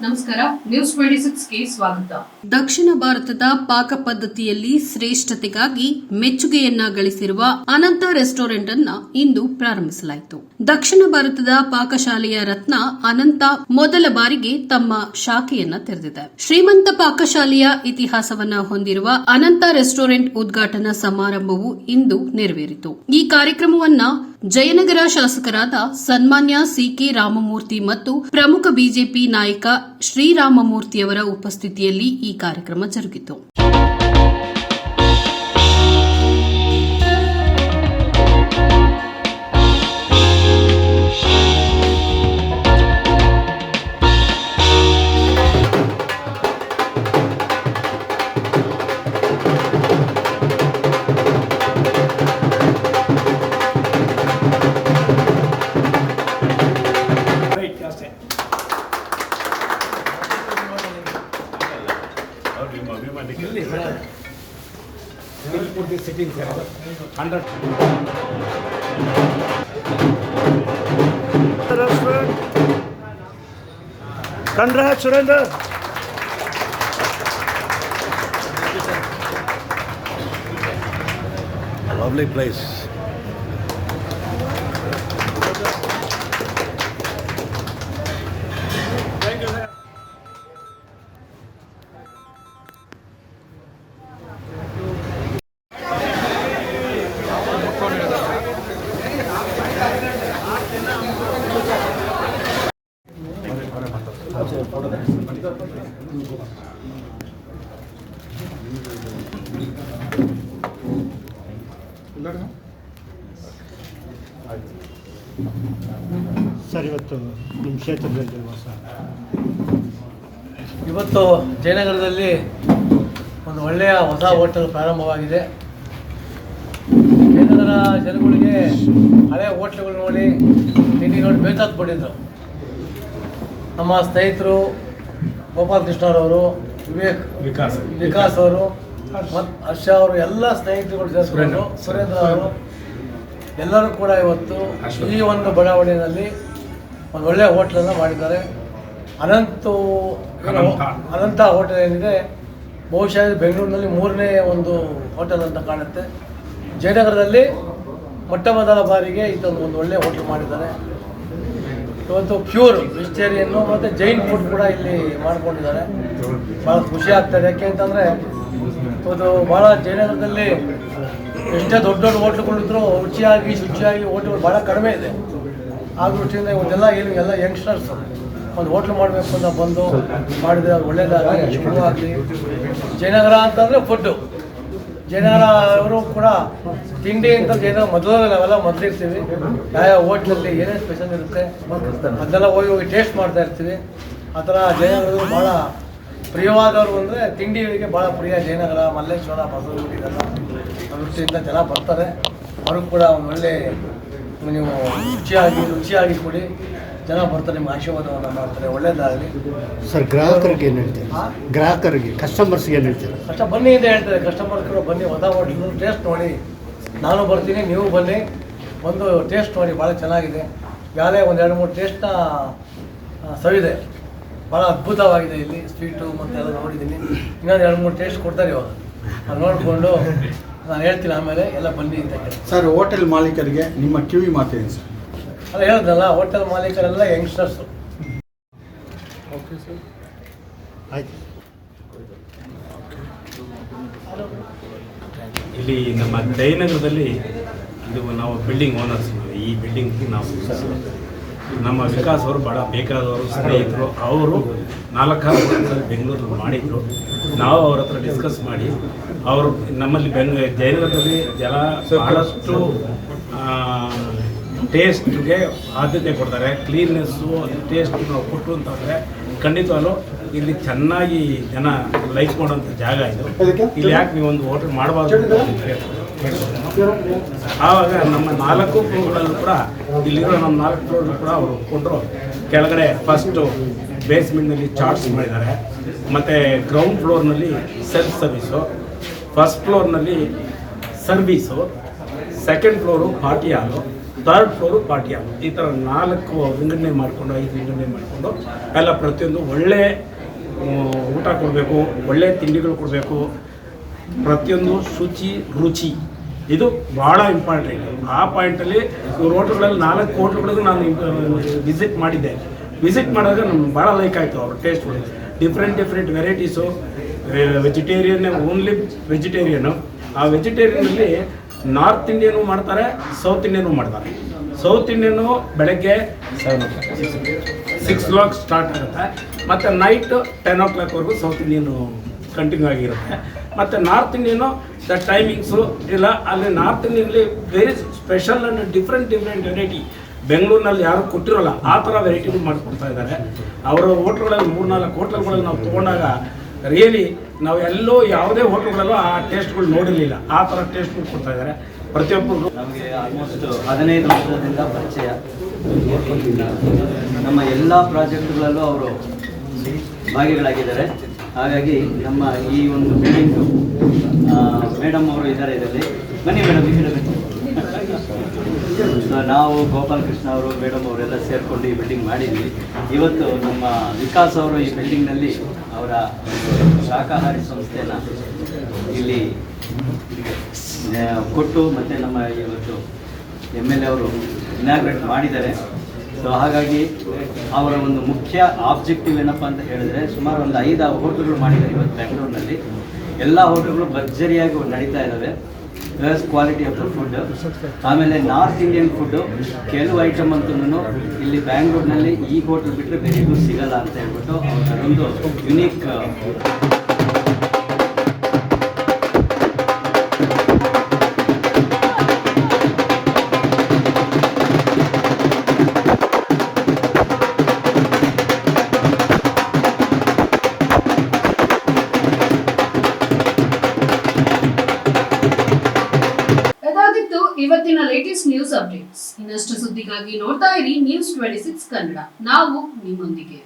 ನಮಸ್ಕಾರ, ನ್ಯೂಸ್ 26ಗೆ ಸ್ವಾಗತ. ದಕ್ಷಿಣ ಭಾರತದ ಪಾಕ ಪದ್ಧತಿಯಲ್ಲಿ ಶ್ರೇಷ್ಠತೆಗಾಗಿ ಮೆಚ್ಚುಗೆಯನ್ನ ಗಳಿಸಿರುವ ಅನಂತ ರೆಸ್ಟೋರೆಂಟ್ ಅನ್ನ ಇಂದು ಪ್ರಾರಂಭಿಸಲಾಯಿತು. ದಕ್ಷಿಣ ಭಾರತದ ಪಾಕಶಾಲೆಯ ರತ್ನ ಅನಂತ ಮೊದಲ ಬಾರಿಗೆ ತಮ್ಮ ಶಾಖೆಯನ್ನ ತೆರೆದಿದೆ. ಶ್ರೀಮಂತ ಪಾಕಶಾಲೆಯ ಇತಿಹಾಸವನ್ನ ಹೊಂದಿರುವ ಅನಂತ ರೆಸ್ಟೋರೆಂಟ್ ಉದ್ಘಾಟನಾ ಸಮಾರಂಭವು ಇಂದು ನೆರವೇರಿತು. ಈ ಕಾರ್ಯಕ್ರಮವನ್ನ ಜಯನಗರ ಶಾಸಕರಾದ ಸನ್ಮಾನ್ಯ ಸಿಕೆ ರಾಮಮೂರ್ತಿ ಮತ್ತು ಪ್ರಮುಖ ಬಿಜೆಪಿ ನಾಯಕ ಶ್ರೀರಾಮಮೂರ್ತಿಯವರ ಉಪಸ್ಥಿತಿಯಲ್ಲಿ ಈ ಕಾರ್ಯಕ್ರಮ ಜರುಗಿತು. Congrats, Surendra. A lovely place. Sir, ಇವತ್ತು ನಿಮ್ಮ ಕ್ಷೇತ್ರದಲ್ಲಿ ಇವತ್ತು ಜಯನಗರದಲ್ಲಿ ಒಂದು ಒಳ್ಳೆಯ ಹೊಸ ಹೋಟೆಲ್ ಪ್ರಾರಂಭವಾಗಿದೆ. ಜಯನಗರ ಜನಗಳಿಗೆ ಹಳೆಯ ಹೋಟ್ಲುಗಳು ನೋಡಿ ತಿಂಡಿ ನೋಡಿ ಬೇತಾತ್ಪಟ್ಟಿದ್ರು. ನಮ್ಮ ಸ್ನೇಹಿತರು ಗೋಪಾಲ್ ಕೃಷ್ಣರವರು, ವಿಕಾಸ್ ಅವರು ಮತ್ತು ಹರ್ಷ ಅವರು, ಎಲ್ಲ ಸ್ನೇಹಿತರುಗಳು ಸೇರಿಕೊಂಡು ಸುರೇಂದ್ರ ಅವರು ಎಲ್ಲರೂ ಕೂಡ ಇವತ್ತು ಈ ಒಂದು ಬಡಾವಣೆಯಲ್ಲಿ ಒಂದು ಒಳ್ಳೆಯ ಹೋಟ್ಲನ್ನು ಮಾಡಿದ್ದಾರೆ. ಅನಂತ ಹೋಟೆಲ್ ಏನಿದೆ, ಬಹುಶಃ ಬೆಂಗಳೂರಿನಲ್ಲಿ 3ನೇ ಒಂದು ಹೋಟೆಲ್ ಅಂತ ಕಾಣುತ್ತೆ. ಜಯನಗರದಲ್ಲಿ ಮೊಟ್ಟ ಮೊದಲ ಬಾರಿಗೆ ಇದೊಂದು ಒಂದು ಒಳ್ಳೆಯ ಹೋಟ್ಲ್ ಮಾಡಿದ್ದಾರೆ. ಇವತ್ತು ಪ್ಯೂರ್ ವೆಜಿಟೇರಿಯನ್ನು ಮತ್ತು ಜೈನ್ ಫುಡ್ ಕೂಡ ಇಲ್ಲಿ ಮಾಡ್ಕೊಂಡಿದ್ದಾರೆ. ಭಾಳ ಖುಷಿ ಆಗ್ತದೆ. ಯಾಕೆ ಅಂತಂದರೆ ಇವತ್ತು ಭಾಳ ಜಯನಗರದಲ್ಲಿ ಎಷ್ಟೇ ದೊಡ್ಡ ದೊಡ್ಡ ಹೋಟ್ಲುಗಳಿದ್ರು ರುಚಿಯಾಗಿ ಶುಚಿಯಾಗಿ ಹೋಟ್ಲುಗಳು ಭಾಳ ಕಡಿಮೆ ಇದೆ. ಆ ದೃಷ್ಟಿಯಿಂದ ಇವತ್ತೆಲ್ಲ ಎಲ್ಲ ಯಂಗ್ಸ್ಟರ್ಸ್ ಒಂದು ಹೋಟ್ಲು ಮಾಡಬೇಕು ಅಂತ ಬಂದು ಮಾಡಿದರೆ ಅದು ಒಳ್ಳೆಯದಾಗಲಿ, ಶುಭವಾಗಲಿ. ಜಯನಗರ ಅಂತಂದರೆ ಫುಡ್ಡು. ಜಯನಗರ ಅವರು ಕೂಡ ತಿಂಡಿ ಅಂತ ಜಯನಗರ ನಾವೆಲ್ಲ ಮೊದಲಿರ್ತೀವಿ. ಯಾವ ಹೋಟ್ಲಲ್ಲಿ ಏನೇನು ಸ್ಪೆಷಲ್ ಇರುತ್ತೆ ಅದನ್ನೆಲ್ಲ ಹೋಗಿ ಟೇಸ್ಟ್ ಮಾಡ್ತಾ ಇರ್ತೀವಿ. ಆ ಥರ ಜಯನಗರದಲ್ಲಿ ಭಾಳ ಪ್ರಿಯವಾದವರು ಅಂದರೆ ತಿಂಡಿಗಳಿಗೆ ಭಾಳ ಪ್ರಿಯ. ಜಯನಗರ, ಮಲ್ಲೇಶ್ವರ, ಬಸವನಗುಡಿ ಇದೆಲ್ಲ ದೃಷ್ಟಿಯಿಂದ ಜನ ಬರ್ತಾರೆ. ಅವ್ರಿಗೆ ಕೂಡ ಒಂದು ಒಳ್ಳೆ ನೀವು ರುಚಿಯಾಗಿ ಕೊಡಿ, ಜನ ಬರ್ತಾರೆ, ನಿಮ್ಗೆ ಆಶೀರ್ವಾದವನ್ನು ಮಾಡ್ತಾರೆ. ಒಳ್ಳೇದಾಗಲಿ ಸರ್. ಗ್ರಾಹಕರಿಗೆ ಏನು ಹೇಳ್ತೀರಿ? ಗ್ರಾಹಕರಿಗೆ, ಕಸ್ಟಮರ್ಸ್ಗೆ ಏನು ಹೇಳ್ತೀರಿ? ಬನ್ನಿ ಅಂತ ಹೇಳ್ತಾರೆ. ಕಸ್ಟಮರ್ ಕೂಡ ಬನ್ನಿ, ಹೊಸ ಹೋಟ್ಲು ಟೇಸ್ಟ್ ನೋಡಿ. ನಾನು ಬರ್ತೀನಿ, ನೀವು ಬನ್ನಿ, ಒಂದು ಟೇಸ್ಟ್ ನೋಡಿ. ಭಾಳ ಚೆನ್ನಾಗಿದೆ. ಈಗಾಗಲೇ ಒಂದು 2-3 ಟೇಸ್ಟ್ನ ಸವಿದೆ. ಭಾಳ ಅದ್ಭುತವಾಗಿದೆ. ಇಲ್ಲಿ ಸ್ವೀಟು ಮತ್ತು ಎಲ್ಲ ನೋಡಿದ್ದೀನಿ. ಇನ್ನೊಂದು 2-3 ಟೇಸ್ಟ್ ಕೊಡ್ತಾರೆ ಇವಾಗ. ಅದು ನೋಡಿಕೊಂಡು ನಾನು ಹೇಳ್ತೀನಿ ಆಮೇಲೆ. ಎಲ್ಲ ಬನ್ನಿ ಅಂತ ಹೇಳಿ. ಸರ್, ಹೋಟೆಲ್ ಮಾಲೀಕರಿಗೆ ನಿಮ್ಮ ಕಿವಿ ಮಾತೇನು ಸರ್? ಅಲ್ಲ ಹೇಳಿದ್ನಲ್ಲ, ಹೋಟೆಲ್ ಮಾಲೀಕರೆಲ್ಲ ಯಂಗ್ಸ್ಟರ್ಸು. ಓಕೆ ಸರ್, ಆಯ್ತು. ಇಲ್ಲಿ ನಮ್ಮ ಜಯನಗರದಲ್ಲಿ ಇದು ನಾವು ಬಿಲ್ಡಿಂಗ್ ಓನರ್ಸ್. ಈ ಬಿಲ್ಡಿಂಗ್ ನಾವು ನಮ್ಮ ವಿಕಾಸ್ ಅವರು ಭಾಳ ಬೇಕಾದವರು, ಸ್ನೇಹಿತರು. ಅವರು 4-6 ವರ್ಷದಲ್ಲಿ ಬೆಂಗಳೂರಲ್ಲಿ ಮಾಡಿದರು. ನಾವು ಅವ್ರ ಹತ್ರ ಡಿಸ್ಕಸ್ ಮಾಡಿ ಅವರು ನಮ್ಮಲ್ಲಿ ಜಯನಗರದಲ್ಲಿ ಜನ ಭಾಳಷ್ಟು ಟೇಸ್ಟ್ಗೆ ಆದ್ಯತೆ ಕೊಡ್ತಾರೆ. ಕ್ಲೀನ್ನೆಸ್ಸು, ಟೇಸ್ಟ್ ನಾವು ಕೊಟ್ಟು ಅಂತಂದರೆ ಖಂಡಿತವಾಗ್ಲೂ ಇಲ್ಲಿ ಚೆನ್ನಾಗಿ ಜನ ಲೈಕ್ ಮಾಡೋಂಥ ಜಾಗ ಇದು. ಇಲ್ಲಿ ಯಾಕೆ ನೀವು ಒಂದು ಹೋಟೆಲ್ ಮಾಡಬಾರ್ದು ಅಂತ ಆವಾಗ ನಮ್ಮ 4 ಫ್ಲೋರ್ಗಳಲ್ಲೂ ಕೂಡ ಇಲ್ಲಿರೋ ನಮ್ಮ 4 ಫ್ಲೋರ್ಗಳು ಕೂಡ ಅವರು ಒಪ್ಕೊಂಡ್ರು. ಕೆಳಗಡೆ ಫಸ್ಟು ಬೇಸ್ಮೆಂಟ್ನಲ್ಲಿ ಚಾಟ್ಸ್ ಮಾಡಿದ್ದಾರೆ, ಮತ್ತು ಗ್ರೌಂಡ್ ಫ್ಲೋರ್ನಲ್ಲಿ ಸೆಲ್ಫ್ ಸರ್ವಿಸು, ಫಸ್ಟ್ ಫ್ಲೋರ್ನಲ್ಲಿ service, second floor party hall, third floor party hall. ಈ ಥರ 4 ವಿಂಗಡಣೆ ಮಾಡಿಕೊಂಡು 5 ವಿಂಗಡಣೆ ಮಾಡಿಕೊಂಡು ಎಲ್ಲ ಪ್ರತಿಯೊಂದು ಒಳ್ಳೆ ಊಟ ಕೊಡಬೇಕು, ಒಳ್ಳೆ ತಿಂಡಿಗಳು ಕೊಡಬೇಕು, ಪ್ರತಿಯೊಂದು ಶುಚಿ ರುಚಿ ಇದು ಭಾಳ ಇಂಪಾರ್ಟೆಂಟ್. ಆ ಪಾಯಿಂಟಲ್ಲಿ ಇವ್ರ ಹೋಟ್ಲ್ಗಳಲ್ಲಿ 4 ಹೋಟ್ಲ್ಗಳಿಗೂ ನಾನು ವಿಸಿಟ್ ಮಾಡಿದ್ದೆ. ವಿಸಿಟ್ ಮಾಡಿದಾಗ ನಮ್ಗೆ ಭಾಳ ಲೈಕ್ ಆಯಿತು ಅವ್ರ ಟೇಸ್ಟ್ಗಳು. Different varieties, vegetarian, only vegetarian. ಆ ವೆಜಿಟೇರಿಯನಲ್ಲಿ ನಾರ್ತ್ ಇಂಡಿಯನು ಮಾಡ್ತಾರೆ, ಸೌತ್ ಇಂಡಿಯನು ಮಾಡ್ತಾರೆ. ಸೌತ್ ಇಂಡಿಯನು ಬೆಳಗ್ಗೆ 6 o'clock ಸ್ಟಾರ್ಟ್ ಆಗುತ್ತೆ, ಮತ್ತು ನೈಟ್ 10 o'clockವರೆಗೂ ಸೌತ್ ಇಂಡಿಯನು ಕಂಟಿನ್ಯೂ ಆಗಿರುತ್ತೆ. ಮತ್ತು ನಾರ್ತ್ ಇಂಡಿಯನು ದ ಟೈಮಿಂಗ್ಸು ಇಲ್ಲ, ಅಲ್ಲಿ ನಾರ್ತ್ ಇಂಡಿಯನ್ಲಿ very special and different variety ಬೆಂಗಳೂರಿನಲ್ಲಿ ಯಾರು ಕೊಟ್ಟಿರೋಲ್ಲ ಆ ಥರ ವೆರೈಟಿಗಳು ಮಾಡಿಕೊಡ್ತಾ ಇದ್ದಾರೆ. ಅವರ ಹೋಟ್ಲ್ಗಳಲ್ಲಿ 3-4 ಹೋಟ್ಲ್ಗಳಲ್ಲಿ ನಾವು ತೊಗೊಂಡಾಗ ರಿಯಲಿ ನಾವು ಎಲ್ಲೋ ಯಾವುದೇ ಹೋಟ್ಲ್ಗಳಲ್ಲೂ ಆ ಟೇಸ್ಟ್ಗಳು ನೋಡಿರಲಿಲ್ಲ, ಆ ಥರ ಟೇಸ್ಟ್ಗಳು ಕೊಡ್ತಾ ಇದ್ದಾರೆ ಪ್ರತಿಯೊಬ್ಬರು. ನಮಗೆ ಆಲ್ಮೋಸ್ಟ್ 15 ವರ್ಷದಿಂದ ಪರಿಚಯ. ನಮ್ಮ ಎಲ್ಲ ಪ್ರಾಜೆಕ್ಟ್ಗಳಲ್ಲೂ ಅವರು ಭಾಗಿಗಳಾಗಿದ್ದಾರೆ. ಹಾಗಾಗಿ ನಮ್ಮ ಈ ಒಂದು ಬಿಲ್ಡಿಂಗು ಮೇಡಮ್ ಅವರು ಇದ್ದಾರೆ ಇದರಲ್ಲಿ. ಬನ್ನಿ ಮೇಡಮ್, ಈ ಕಡೆ ಬನ್ನಿ. ನಾವು ಗೋಪಾಲ್ ಕೃಷ್ಣ ಅವರು, ಮೇಡಮ್ ಅವರೆಲ್ಲ ಸೇರಿಕೊಂಡು ಈ ಬಿಲ್ಡಿಂಗ್ ಮಾಡಿದ್ವಿ. ಇವತ್ತು ನಮ್ಮ ವಿಕಾಸ್ ಅವರು ಈ ಬಿಲ್ಡಿಂಗ್ನಲ್ಲಿ ಅವರ ಶಾಕಾಹಾರಿ ಸಂಸ್ಥೆನ ಇಲ್ಲಿ ಕೊಟ್ಟು ಮತ್ತು ನಮ್ಮ ಇವತ್ತು MLA ಅವರು ಇನಾಗ್ರೇಟ್ ಮಾಡಿದ್ದಾರೆ. ಸೊ ಹಾಗಾಗಿ ಅವರ ಒಂದು ಮುಖ್ಯ ಆಬ್ಜೆಕ್ಟಿವ್ ಏನಪ್ಪ ಅಂತ ಹೇಳಿದ್ರೆ, ಸುಮಾರು ಒಂದು 5 ಹೋಟೆಲ್ಗಳು ಮಾಡಿದ್ದಾರೆ ಇವತ್ತು ಬೆಂಗಳೂರಿನಲ್ಲಿ. ಎಲ್ಲ ಹೋಟೆಲ್ಗಳು ಭರ್ಜರಿಯಾಗಿ ನಡೀತಾ ಇದ್ದಾವೆ. Plus quality of the food. ಆಮೇಲೆ ನಾರ್ತ್ ಇಂಡಿಯನ್ ಫುಡ್ಡು ಕೆಲವು ಐಟಮ್ ಅಂತೂ ಇಲ್ಲಿ ಬ್ಯಾಂಗ್ಳೂರಿನಲ್ಲಿ ಈ ಹೋಟೆಲ್ ಬಿಟ್ಟರೆ ಬೇರೆ ಎಲ್ಲೂ ಸಿಗಲ್ಲ ಅಂತ ಹೇಳ್ಬಿಟ್ಟು ಅದೊಂದು ಯುನೀಕ್. ಇವತ್ತಿನ ಲೇಟೆಸ್ಟ್ ನ್ಯೂಸ್ ಅಪ್ಡೇಟ್ಸ್. ಇನ್ನಷ್ಟು ಸುದ್ದಿಗಾಗಿ ನೋಡ್ತಾ ಇರಿ News 26 ಕನ್ನಡ. ನಾವು ನಿಮ್ಮೊಂದಿಗೆ.